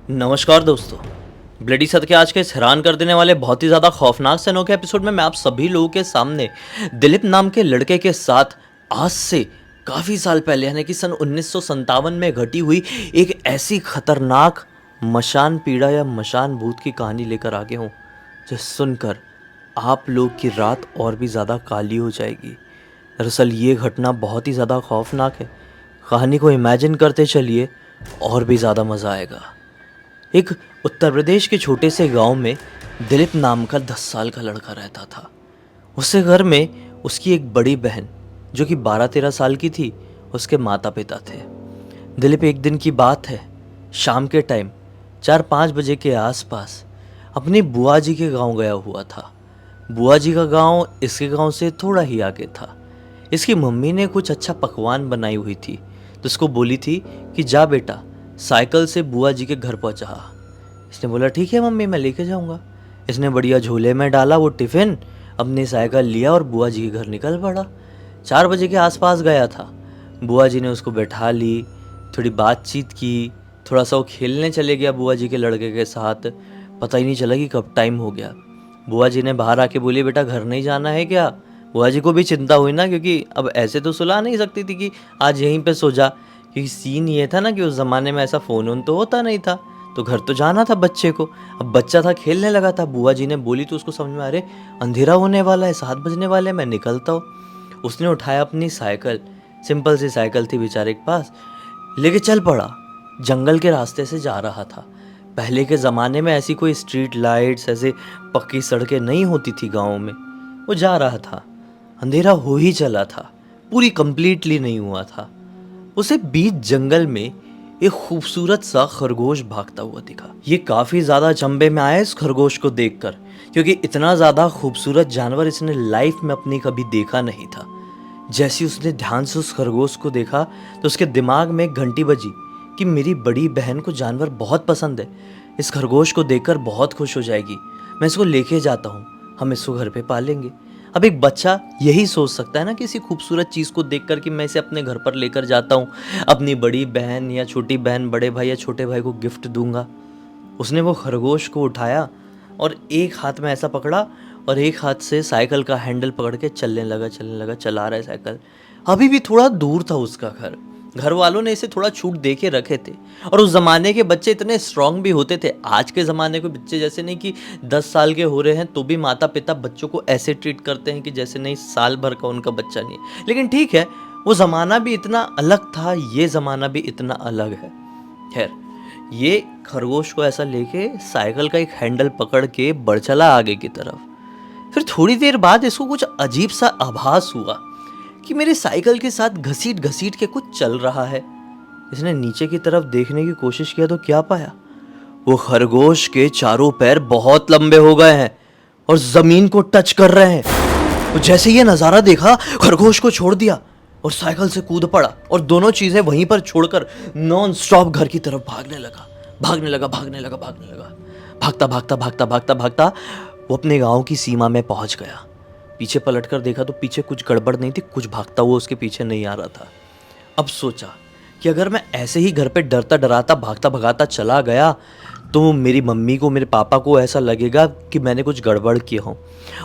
नमस्कार दोस्तों। ब्लडी सद के आज के इस हैरान कर देने वाले बहुत ही ज़्यादा खौफनाक से अनोखे एपिसोड में मैं आप सभी लोगों के सामने दिलीप नाम के लड़के के साथ आज से काफ़ी साल पहले यानी कि सन 1957 में घटी हुई एक ऐसी खतरनाक मशान पीड़ा या मशान भूत की कहानी लेकर आ गया हूँ जो सुनकर आप लोग की रात और भी ज़्यादा काली हो जाएगी। दरअसल ये घटना बहुत ही ज़्यादा खौफनाक है। कहानी को इमेजिन करते चलिए और भी ज़्यादा मज़ा आएगा। एक उत्तर प्रदेश के छोटे से गांव में दिलीप नाम का 10 साल का लड़का रहता था। उसके घर में उसकी एक बड़ी बहन जो कि 12-13 साल की थी, उसके माता पिता थे। दिलीप एक दिन की बात है, शाम के टाइम 4-5 बजे के आसपास अपनी बुआ जी के गांव गया हुआ था। बुआ जी का गांव इसके गांव से थोड़ा ही आगे था। इसकी मम्मी ने कुछ अच्छा पकवान बनाई हुई थी तो उसको बोली थी कि जा बेटा साइकिल से बुआ जी के घर पहुंचा। इसने बोला ठीक है मम्मी, मैं लेके जाऊंगा। इसने बढ़िया झोले में डाला वो टिफ़िन, अपनी साइकिल लिया और बुआ जी के घर निकल पड़ा। 4 बजे के आसपास गया था। बुआ जी ने उसको बैठा ली, थोड़ी बातचीत की, थोड़ा सा वो खेलने चले गया बुआ जी के लड़के के साथ। पता ही नहीं चला कि कब टाइम हो गया। बुआ जी ने बाहर आके बोली बेटा घर नहीं जाना है क्या? बुआ जी को भी चिंता हुई ना, क्योंकि अब ऐसे तो सुला नहीं सकती थी कि आज यहीं पे सो जा, क्योंकि सीन ये था ना कि उस ज़माने में ऐसा फ़ोन वोन तो होता नहीं था, तो घर तो जाना था बच्चे को। अब बच्चा था, खेलने लगा था। बुआ जी ने बोली तो उसको समझ में, अरे अंधेरा होने वाला है, 7 बजने वाले, मैं निकलता हूँ। उसने उठाया अपनी साइकिल, सिंपल सी साइकिल थी बेचारे के पास, लेके चल पड़ा। जंगल के रास्ते से जा रहा था। पहले के ज़माने में ऐसी कोई स्ट्रीट लाइट्स, ऐसे पक्की सड़कें नहीं होती थी गाँव में। वो जा रहा था, अंधेरा हो ही चला था, पूरी कंप्लीटली नहीं हुआ था। उसे बीच जंगल में एक खूबसूरत सा खरगोश भागता हुआ दिखा। ये काफ़ी ज़्यादा चंबे में आया इस खरगोश को देखकर, क्योंकि इतना ज़्यादा खूबसूरत जानवर इसने लाइफ में अपनी कभी देखा नहीं था। जैसे उसने ध्यान से उस खरगोश को देखा तो उसके दिमाग में एक घंटी बजी कि मेरी बड़ी बहन को जानवर बहुत पसंद है, इस खरगोश को देखकर बहुत खुश हो जाएगी, मैं इसको लेके जाता हूँ, हम इसको घर पे पालेंगे। अब एक बच्चा यही सोच सकता है ना किसी खूबसूरत चीज़ को देखकर कि मैं इसे अपने घर पर लेकर जाता हूँ, अपनी बड़ी बहन या छोटी बहन, बड़े भाई या छोटे भाई को गिफ्ट दूंगा। उसने वो खरगोश को उठाया और एक हाथ में ऐसा पकड़ा और एक हाथ से साइकिल का हैंडल पकड़ के चलने लगा, चला रहा है साइकिल। अभी भी थोड़ा दूर था उसका घर, घर वालों ने इसे थोड़ा छूट दे के रखे थे। और उस ज़माने के बच्चे इतने स्ट्रांग भी होते थे, आज के ज़माने के बच्चे जैसे नहीं कि 10 साल के हो रहे हैं तो भी माता पिता बच्चों को ऐसे ट्रीट करते हैं कि जैसे नहीं साल भर का उनका बच्चा नहीं है। लेकिन ठीक है, वो ज़माना भी इतना अलग था, ये ज़माना भी इतना अलग है। खैर, ये खरगोश को ऐसा लेके साइकिल का एक हैंडल पकड़ के बढ़ चला आगे की तरफ। फिर थोड़ी देर बाद इसको कुछ अजीब सा आभास हुआ कि मेरे साइकिल के साथ घसीट घसीट के कुछ चल रहा है। इसने नीचे की तरफ देखने की कोशिश किया तो क्या पाया, वो खरगोश के चारों पैर बहुत लंबे हो गए हैं और जमीन को टच कर रहे हैं। तो जैसे ये नज़ारा देखा, खरगोश को छोड़ दिया और साइकिल से कूद पड़ा और दोनों चीज़ें वहीं पर छोड़कर नॉन स्टॉप घर की तरफ भागने लगा। भागता वो अपने गांव की सीमा में पहुंच गया। पीछे पलटकर देखा तो पीछे कुछ गड़बड़ नहीं थी, कुछ भागता हुआ उसके पीछे नहीं आ रहा था। अब सोचा कि अगर मैं ऐसे ही घर पे डरता डराता भागता भगाता चला गया तो मेरी मम्मी को, मेरे पापा को ऐसा लगेगा कि मैंने कुछ गड़बड़ किया हो।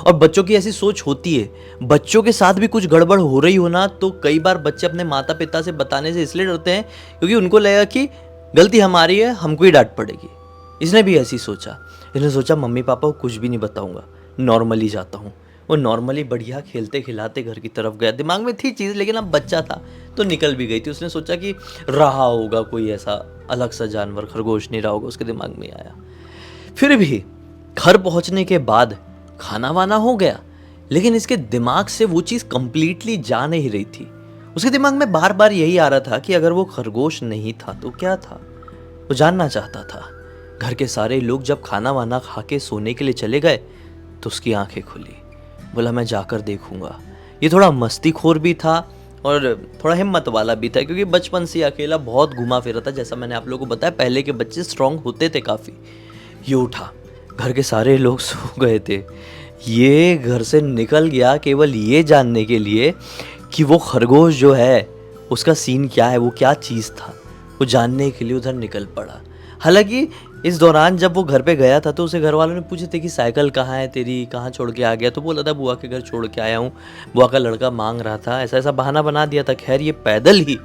और बच्चों की ऐसी सोच होती है, बच्चों के साथ भी कुछ गड़बड़ हो रही हो ना तो कई बार बच्चे अपने माता पिता से बताने से इसलिए डरते हैं क्योंकि उनको लगेगा कि गलती हमारी है, हमको ही डांट पड़ेगी। इसने भी ऐसी सोचा। इसने सोचा मम्मी पापा को कुछ भी नहीं बताऊंगा, नॉर्मली जाता हूँ। वो नॉर्मली बढ़िया खेलते खिलाते घर की तरफ गया। दिमाग में थी चीज़, लेकिन अब बच्चा था तो निकल भी गई थी। उसने सोचा कि रहा होगा कोई ऐसा अलग सा जानवर, खरगोश नहीं रहा होगा, उसके दिमाग में आया। फिर भी घर पहुंचने के बाद खाना वाना हो गया, लेकिन इसके दिमाग से वो चीज़ कंप्लीटली जा नहीं रही थी। उसके दिमाग में बार बार यही आ रहा था कि अगर वो खरगोश नहीं था तो क्या था। वो जानना चाहता था। घर के सारे लोग जब खाना वाना खा के सोने के लिए चले गए तो उसकी आंखें खुली। बोला मैं जाकर देखूंगा। ये थोड़ा मस्तीखोर भी था और थोड़ा हिम्मत वाला भी था, क्योंकि बचपन से अकेला बहुत घुमा फिरा था। जैसा मैंने आप लोगों को बताया, पहले के बच्चे स्ट्रांग होते थे काफ़ी। ये उठा, घर के सारे लोग सो गए थे। ये घर से निकल गया केवल ये जानने के लिए कि वो खरगोश जो है उसका सीन क्या है, वो क्या चीज़ था, वो जानने के लिए उधर निकल पड़ा। हालांकि इस दौरान जब वो घर पे गया था तो उसे घर वालों ने पूछे थे कि साइकिल कहाँ है तेरी, कहाँ छोड़ के आ गया, तो बोला था बुआ के घर छोड़ के आया हूँ, बुआ का लड़का मांग रहा था, ऐसा ऐसा बहाना बना दिया था। खैर ये पैदल ही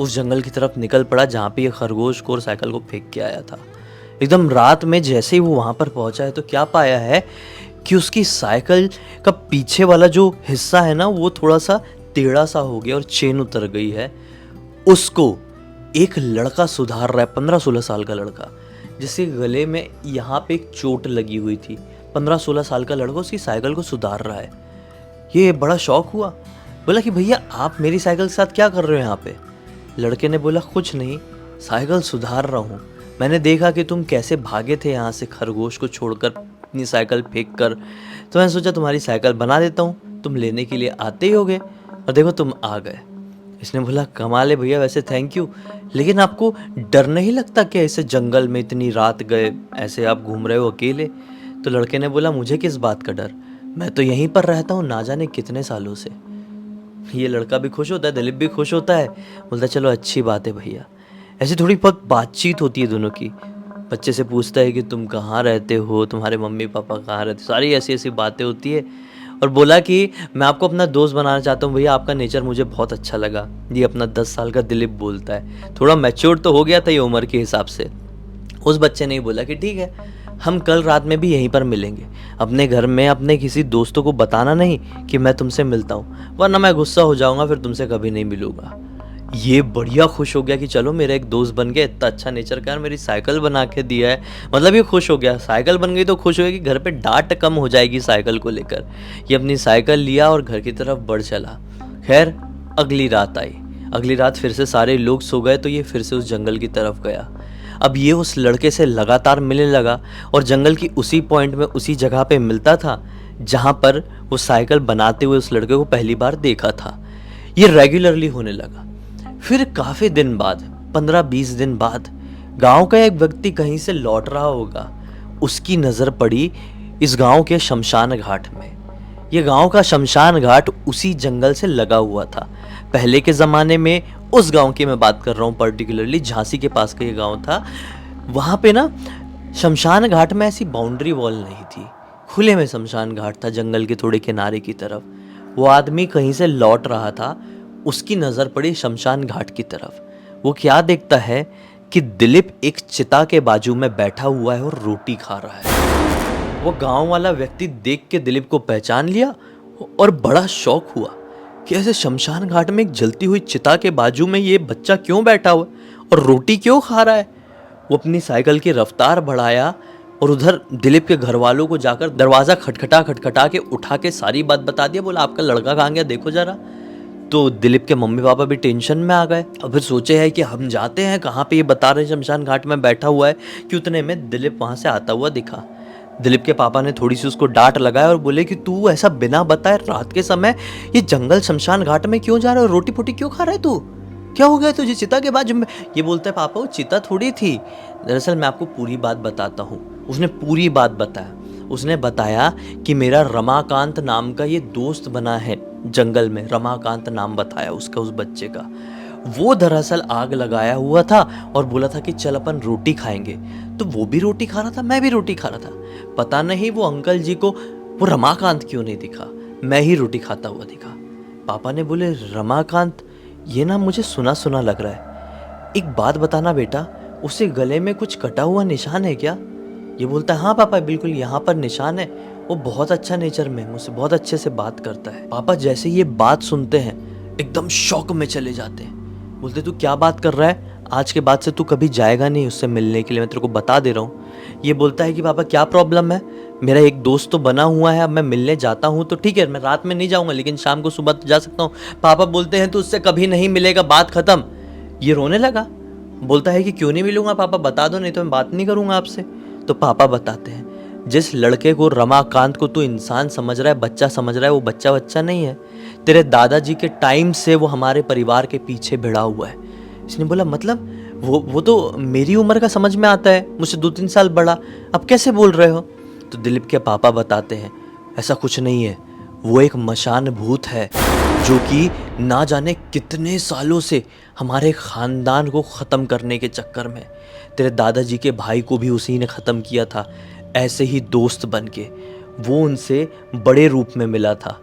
उस जंगल की तरफ निकल पड़ा जहाँ पे ये खरगोश को और साइकिल को फेंक के आया था। एकदम रात में जैसे ही वो वहाँ पर पहुँचा है तो क्या पाया है कि उसकी साइकिल का पीछे वाला जो हिस्सा है ना वो थोड़ा सा टेढ़ा सा हो गया और चेन उतर गई है। उसको एक लड़का सुधार रहा है, 15-16 साल का लड़का, जिसके गले में यहाँ पे एक चोट लगी हुई थी। 15-16 साल का लड़का उसकी साइकिल को सुधार रहा है। ये बड़ा शौक हुआ, बोला कि भैया आप मेरी साइकिल के साथ क्या कर रहे हो यहाँ पे? लड़के ने बोला कुछ नहीं, साइकिल सुधार रहा हूँ। मैंने देखा कि तुम कैसे भागे थे यहाँ से खरगोश को छोड़कर अपनी साइकिल फेंक कर, तो मैंने सोचा तुम्हारी साइकिल बना देता हूँ, तुम लेने के लिए आते ही होगे और देखो तुम आ गए। इसने बोला कमाल है भैया, वैसे थैंक यू, लेकिन आपको डर नहीं लगता कि ऐसे जंगल में इतनी रात गए ऐसे आप घूम रहे हो अकेले? तो लड़के ने बोला मुझे किस बात का डर, मैं तो यहीं पर रहता हूँ ना जाने कितने सालों से। ये लड़का भी खुश होता है, दिलीप भी खुश होता है, बोलता है चलो अच्छी बात है भैया। ऐसी थोड़ी बहुत बातचीत होती है दोनों की। बच्चे से पूछता है कि तुम कहाँ रहते हो, तुम्हारे मम्मी पापा कहाँ रहते, सारी ऐसी ऐसी बातें होती है। और बोला कि मैं आपको अपना दोस्त बनाना चाहता हूँ भैया, आपका नेचर मुझे बहुत अच्छा लगा। ये अपना 10 साल का दिलीप बोलता है, थोड़ा मैच्योर तो हो गया था ये उम्र के हिसाब से। उस बच्चे ने बोला कि ठीक है, हम कल रात में भी यहीं पर मिलेंगे, अपने घर में अपने किसी दोस्तों को बताना नहीं कि मैं तुमसे मिलता हूँ, वरना मैं गुस्सा हो जाऊँगा, फिर तुमसे कभी नहीं मिलूँगा। ये बढ़िया खुश हो गया कि चलो मेरा एक दोस्त बन गया, इतना अच्छा नेचर का, मेरी साइकिल बना के दिया है, मतलब ये खुश हो गया। साइकिल बन गई तो खुश हो गया कि घर पे डांट कम हो जाएगी साइकिल को लेकर। ये अपनी साइकिल लिया और घर की तरफ बढ़ चला। खैर अगली रात आई, अगली रात फिर से सारे लोग सो गए तो ये फिर से उस जंगल की तरफ गया। अब ये उस लड़के से लगातार मिलने लगा और जंगल की उसी पॉइंट में उसी जगह पे मिलता था जहाँ पर वो साइकिल बनाते हुए उस लड़के को पहली बार देखा था। ये रेगुलरली होने लगा। फिर काफ़ी दिन बाद, 15-20 दिन बाद, गांव का एक व्यक्ति कहीं से लौट रहा होगा, उसकी नज़र पड़ी इस गांव के शमशान घाट में। ये गांव का शमशान घाट उसी जंगल से लगा हुआ था। पहले के ज़माने में उस गांव की मैं बात कर रहा हूँ, पर्टिकुलरली झांसी के पास का ये गांव था। वहाँ पे ना शमशान घाट में ऐसी बाउंड्री वॉल नहीं थी, खुले में शमशान घाट था जंगल के थोड़े किनारे की तरफ। वो आदमी कहीं से लौट रहा था, उसकी नज़र पड़ी शमशान घाट की तरफ। वो क्या देखता है कि दिलीप एक चिता के बाजू में बैठा हुआ है और रोटी खा रहा है। वो गांव वाला व्यक्ति देख के दिलीप को पहचान लिया और बड़ा शौक हुआ कि ऐसे शमशान घाट में एक जलती हुई चिता के बाजू में ये बच्चा क्यों बैठा हुआ और रोटी क्यों खा रहा है। वो अपनी साइकिल की रफ्तार बढ़ाया और उधर दिलीप के घर वालों को जाकर दरवाज़ा खटखटा के उठा के सारी बात बता दिया। बोला आपका लड़का कहाँ गया, देखो जरा। तो दिलीप के मम्मी पापा भी टेंशन में आ गए और फिर सोचे है कि हम जाते हैं, कहाँ पे ये बता रहे हैं शमशान घाट में बैठा हुआ है। कि उतने में दिलीप वहाँ से आता हुआ दिखा। दिलीप के पापा ने थोड़ी सी उसको डांट लगाया और बोले कि तू ऐसा बिना बताए रात के समय ये जंगल शमशान घाट में क्यों जा रहा है, रोटी पोटी क्यों खा रहा है तू, क्या हो गया तुझे चिता के बाजू में। ये बोलता है पापा वो चिता थोड़ी थी, दरअसल मैं आपको पूरी बात बताता हूँ। उसने पूरी बात बताया। उसने बताया कि मेरा रमाकांत नाम का ये दोस्त बना है जंगल में, रमाकांत नाम बताया उसका, उस बच्चे का। वो दरअसल आग लगाया हुआ था और बोला था कि चल अपन रोटी खाएंगे। तो वो भी रोटी खा रहा था, मैं भी रोटी खा रहा था। पता नहीं वो अंकल जी को वो रमाकांत क्यों नहीं दिखा, मैं ही रोटी खाता हुआ दिखा। पापा ने बोले रमाकांत, ये ना मुझे सुना सुना लग रहा है, एक बात बताना बेटा, उसके गले में कुछ कटा हुआ निशान है क्या। ये बोलता है हाँ पापा बिल्कुल यहाँ पर निशान है, वो बहुत अच्छा नेचर में मुझसे बहुत अच्छे से बात करता है। पापा जैसे ये बात सुनते हैं एकदम शौक में चले जाते हैं। बोलते तू क्या बात कर रहा है, आज के बाद से तू कभी जाएगा नहीं उससे मिलने के लिए, मैं तेरे को बता दे रहा हूँ। ये बोलता है कि पापा क्या प्रॉब्लम है, मेरा एक दोस्त तो बना हुआ है, अब मैं मिलने जाता हूँ तो ठीक है, मैं रात में नहीं जाऊँगा लेकिन शाम को सुबह तो जा सकता हूँ। पापा बोलते हैं तो उससे कभी नहीं मिलेगा, बात खत्म। ये रोने लगा, बोलता है कि क्यों नहीं मिलूंगा पापा, बता दो नहीं तो मैं बात नहीं करूँगा आपसे। तो पापा बताते हैं जिस लड़के को रमाकांत को तू इंसान समझ रहा है, बच्चा समझ रहा है, वो बच्चा नहीं है। तेरे दादाजी के टाइम से वो हमारे परिवार के पीछे भिड़ा हुआ है। इसने बोला मतलब वो तो मेरी उम्र का समझ में आता है, मुझसे 2-3 साल बड़ा, अब कैसे बोल रहे हो। तो दिलीप के पापा बताते हैं ऐसा कुछ नहीं है, वो एक मशान भूत है जो कि ना जाने कितने सालों से हमारे ख़ानदान को ख़त्म करने के चक्कर में, तेरे दादाजी के भाई को भी उसी ने ख़त्म किया था, ऐसे ही दोस्त बन के। वो उनसे बड़े रूप में मिला था,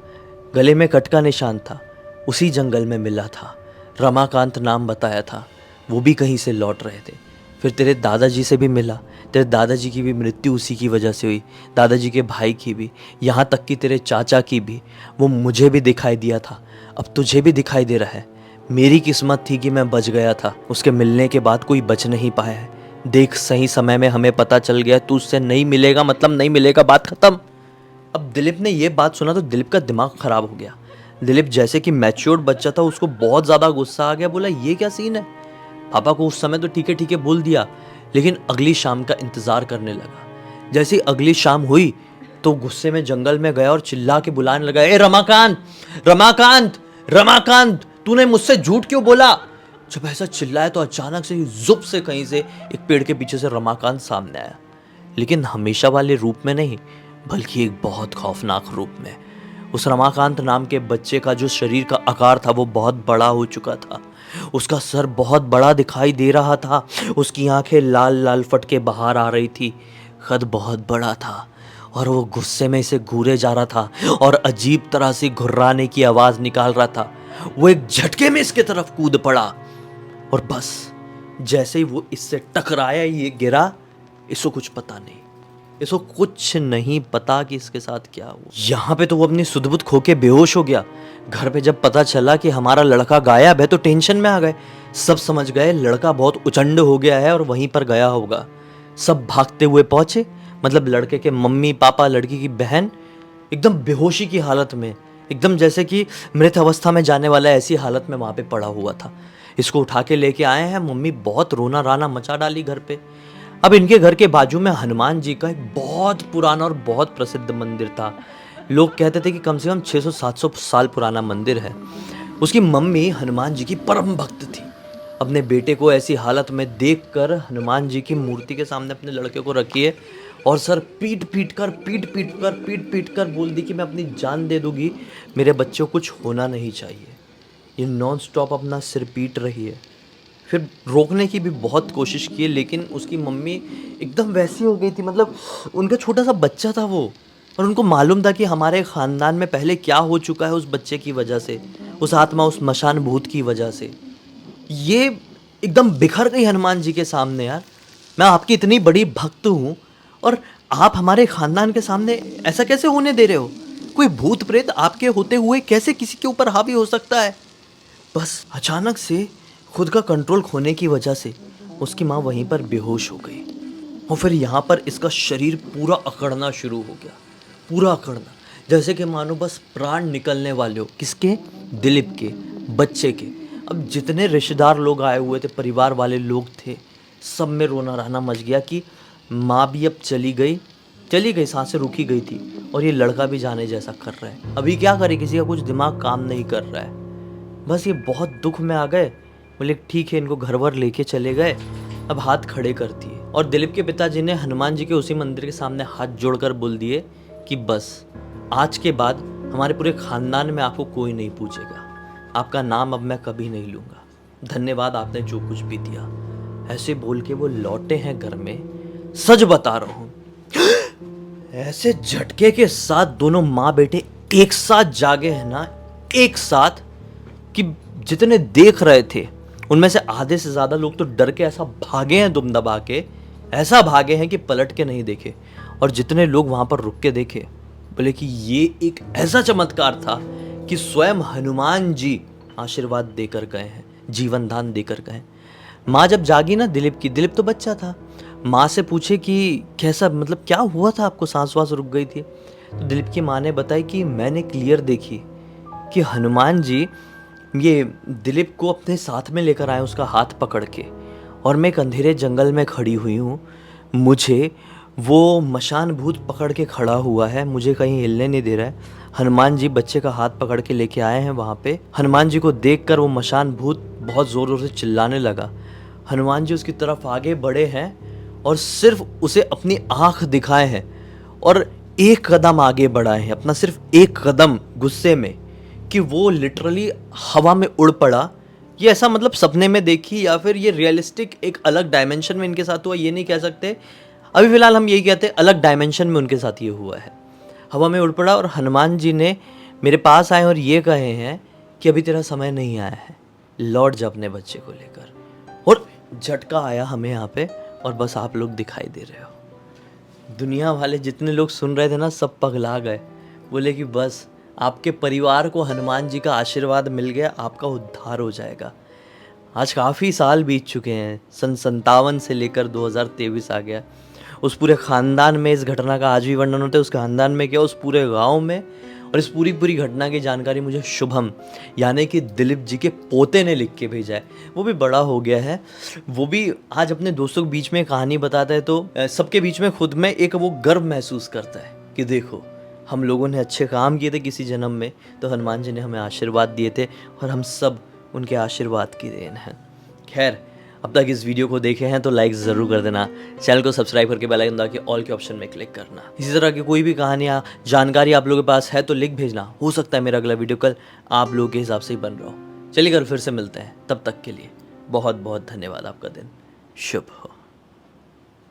गले में कट का निशान था, उसी जंगल में मिला था। रमाकांत नाम बताया था, वो भी कहीं से लौट रहे थे। फिर तेरे दादाजी से भी मिला, तेरे दादाजी की भी मृत्यु उसी की वजह से हुई, दादाजी के भाई की भी, यहाँ तक कि तेरे चाचा की भी। वो मुझे भी दिखाई दिया था, अब तुझे भी दिखाई दे रहा है। मेरी किस्मत थी कि मैं बच गया था, उसके मिलने के बाद कोई बच नहीं पाया है। देख, सही समय में हमें पता चल गया तू उससे नहीं मिलेगा, मतलब नहीं मिलेगा, बात खत्म। अब दिलीप ने ये बात सुना तो दिलीप का दिमाग खराब हो गया। दिलीप जैसे कि मैच्योर्ड बच्चा था, उसको बहुत ज़्यादा गुस्सा आ गया। बोला, ये क्या सीन है? पापा को उस समय तो ठीक है बोल दिया, लेकिन अगली शाम का इंतज़ार करने लगा। जैसे ही अगली शाम हुई तो गुस्से में जंगल में गया और चिल्ला के बुलाने लगा, ए रमाकांत, रमाकांत, रमाकांत, तूने मुझसे झूठ क्यों बोला? जब ऐसा चिल्लाया तो अचानक से जुप से कहीं से एक पेड़ के पीछे से रमाकांत सामने आया, लेकिन हमेशा वाले रूप में नहीं, बल्कि एक बहुत खौफनाक रूप में। उस रमाकांत नाम के बच्चे का जो शरीर का आकार था वो बहुत बड़ा हो चुका था, उसका सर बहुत बड़ा दिखाई दे रहा था, उसकी आंखें लाल लाल फट के बाहर आ रही थी, कद बहुत बड़ा था और वो गुस्से में इसे घूरे जा रहा था और अजीब तरह से घुर्राने की आवाज़ निकाल रहा था। वो एक झटके में इसके तरफ कूद पड़ा और बस जैसे ही वो इससे टकराया, ये गिरा। इसको कुछ पता नहीं, इसको कुछ नहीं पता कि इसके साथ क्या हुआ। यहाँ पे तो वो अपनी सुध-बुध खो के बेहोश हो गया। घर पे जब पता चला कि हमारा लड़का गायब है तो टेंशन में आ गए। सब समझ गए लड़का बहुत उचंड हो गया है और वहीं पर गया होगा। सब भागते हुए पहुंचे, मतलब लड़के के मम्मी पापा, लड़की की बहन, एकदम बेहोशी की हालत में, एकदम जैसे कि मृत अवस्था में जाने वाला, ऐसी हालत में वहाँ पे पड़ा हुआ था। इसको उठा के लेके आए हैं। मम्मी बहुत रोना राना मचा डाली घर पे। अब इनके घर के बाजू में हनुमान जी का एक बहुत पुराना और बहुत प्रसिद्ध मंदिर था। लोग कहते थे कि कम से कम 600-700 साल पुराना मंदिर है। उसकी मम्मी हनुमान जी की परम भक्त थी। अपने बेटे को ऐसी हालत में देखकर हनुमान जी की मूर्ति के सामने अपने लड़के को रखी है और सर पीट पीट कर बोल दी कि मैं अपनी जान दे दूंगी, मेरे बच्चे को कुछ होना नहीं चाहिए। ये नॉन स्टॉप अपना सिर पीट रही है। फिर रोकने की भी बहुत कोशिश की, लेकिन उसकी मम्मी एकदम वैसी हो गई थी, मतलब उनका छोटा सा बच्चा था वो, और उनको मालूम था कि हमारे ख़ानदान में पहले क्या हो चुका है उस बच्चे की वजह से, उस आत्मा, उस मशान भूत की वजह से। ये एकदम बिखर गई हनुमान जी के सामने। यार, मैं आपकी इतनी बड़ी भक्त हूँ और आप हमारे ख़ानदान के सामने ऐसा कैसे होने दे रहे हो? कोई भूत प्रेत आपके होते हुए कैसे किसी के ऊपर हावी हो सकता है? बस अचानक से खुद का कंट्रोल खोने की वजह से उसकी माँ वहीं पर बेहोश हो गई और फिर यहाँ पर इसका शरीर पूरा अकड़ना शुरू हो गया, पूरा अकड़ना, जैसे कि मानो बस प्राण निकलने वाले हो। किसके? दिलीप के, बच्चे के। अब जितने रिश्तेदार लोग आए हुए थे, परिवार वाले लोग थे, सब में रोना रहना मच गया कि माँ भी अब चली गई, सांसें रुकी गई थी और ये लड़का भी जाने जैसा कर रहा है। अभी क्या करे, किसी का कुछ दिमाग काम नहीं कर रहा है। बस ये बहुत दुख में आ गए। बोले ठीक है, इनको घर वर लेके चले गए। अब हाथ खड़े करती है और दिलीप के पिताजी ने हनुमान जी के उसी मंदिर के सामने हाथ जोड़कर बोल दिए कि बस आज के बाद हमारे पूरे खानदान में आपको कोई नहीं पूछेगा, आपका नाम अब मैं कभी नहीं लूँगा, धन्यवाद आपने जो कुछ भी दिया। ऐसे बोल के वो लौटे हैं घर में। सच बता रहा हूँ, ऐसे झटके के साथ दोनों माँ बेटे एक साथ जागे हैं ना, एक साथ, कि जितने देख रहे थे उनमें से आधे से ज़्यादा लोग तो डर के ऐसा भागे हैं, दुम दबा के ऐसा भागे हैं कि पलट के नहीं देखे। और जितने लोग वहाँ पर रुक के देखे, बोले कि ये एक ऐसा चमत्कार था कि स्वयं हनुमान जी आशीर्वाद देकर गए हैं, जीवन दान देकर गए। माँ जब जागी ना दिलीप की, दिलीप तो बच्चा था, माँ से पूछे कि कैसा, मतलब क्या हुआ था आपको, सांस वास रुक गई थी? तो दिलीप की माँ ने बताई कि मैंने क्लियर देखी कि हनुमान जी ये दिलीप को अपने साथ में लेकर आए, उसका हाथ पकड़ के, और मैं एक अंधेरे जंगल में खड़ी हुई हूँ। मुझे वो मशान भूत पकड़ के खड़ा हुआ है, मुझे कहीं हिलने नहीं दे रहा है। हनुमान जी बच्चे का हाथ पकड़ के लेके आए हैं वहाँ पे। हनुमान जी को देखकर वो मशान भूत बहुत ज़ोर ज़ोर से चिल्लाने लगा। हनुमान जी उसकी तरफ आगे बढ़े हैं और सिर्फ उसे अपनी आँख दिखाए हैं और एक कदम आगे बढ़ाए हैं, अपना सिर्फ एक कदम, गुस्से में कि वो लिटरली हवा में उड़ पड़ा। ये ऐसा मतलब सपने में देखी या फिर ये रियलिस्टिक एक अलग डायमेंशन में इनके साथ हुआ, ये नहीं कह सकते। अभी फ़िलहाल हम यही कहते हैं अलग डायमेंशन में उनके साथ ये हुआ है। हवा में उड़ पड़ा और हनुमान जी ने मेरे पास आए और ये कहे हैं कि अभी तेरा समय नहीं आया है, लौट जा अपने बच्चे को लेकर। और झटका आया हमें यहाँ पे, और बस आप लोग दिखाई दे रहे हो। दुनिया वाले जितने लोग सुन रहे थे ना, सब पगला गए। बोले कि बस आपके परिवार को हनुमान जी का आशीर्वाद मिल गया, आपका उद्धार हो जाएगा। आज काफ़ी साल बीत चुके हैं, सन 57 से लेकर 2023 आ गया। उस पूरे ख़ानदान में इस घटना का आज भी वर्णन होता है, उस ख़ानदान में क्या, उस पूरे गांव में। और इस पूरी घटना की जानकारी मुझे शुभम यानी कि दिलीप जी के पोते ने लिख के भेजा है। वो भी बड़ा हो गया है, वो भी आज अपने दोस्तों के बीच में कहानी बताता है, तो सबके बीच में खुद में एक वो गर्व महसूस करता है कि देखो हम लोगों ने अच्छे काम किए थे किसी जन्म में, तो हनुमान जी ने हमें आशीर्वाद दिए थे और हम सब उनके आशीर्वाद की देन है। खैर, अब तक इस वीडियो को देखे हैं तो लाइक ज़रूर कर देना, चैनल को सब्सक्राइब करके बेल आइकन दबा के ऑल के ऑप्शन में क्लिक करना। इसी तरह की कोई भी कहानियाँ जानकारी आप लोगों के पास है तो लिख भेजना, हो सकता है मेरा अगला वीडियो कल आप लोगों के हिसाब से ही बन रहा हो। चलिए घर फिर से मिलते हैं, तब तक के लिए बहुत बहुत धन्यवाद। आपका दिन शुभ हो।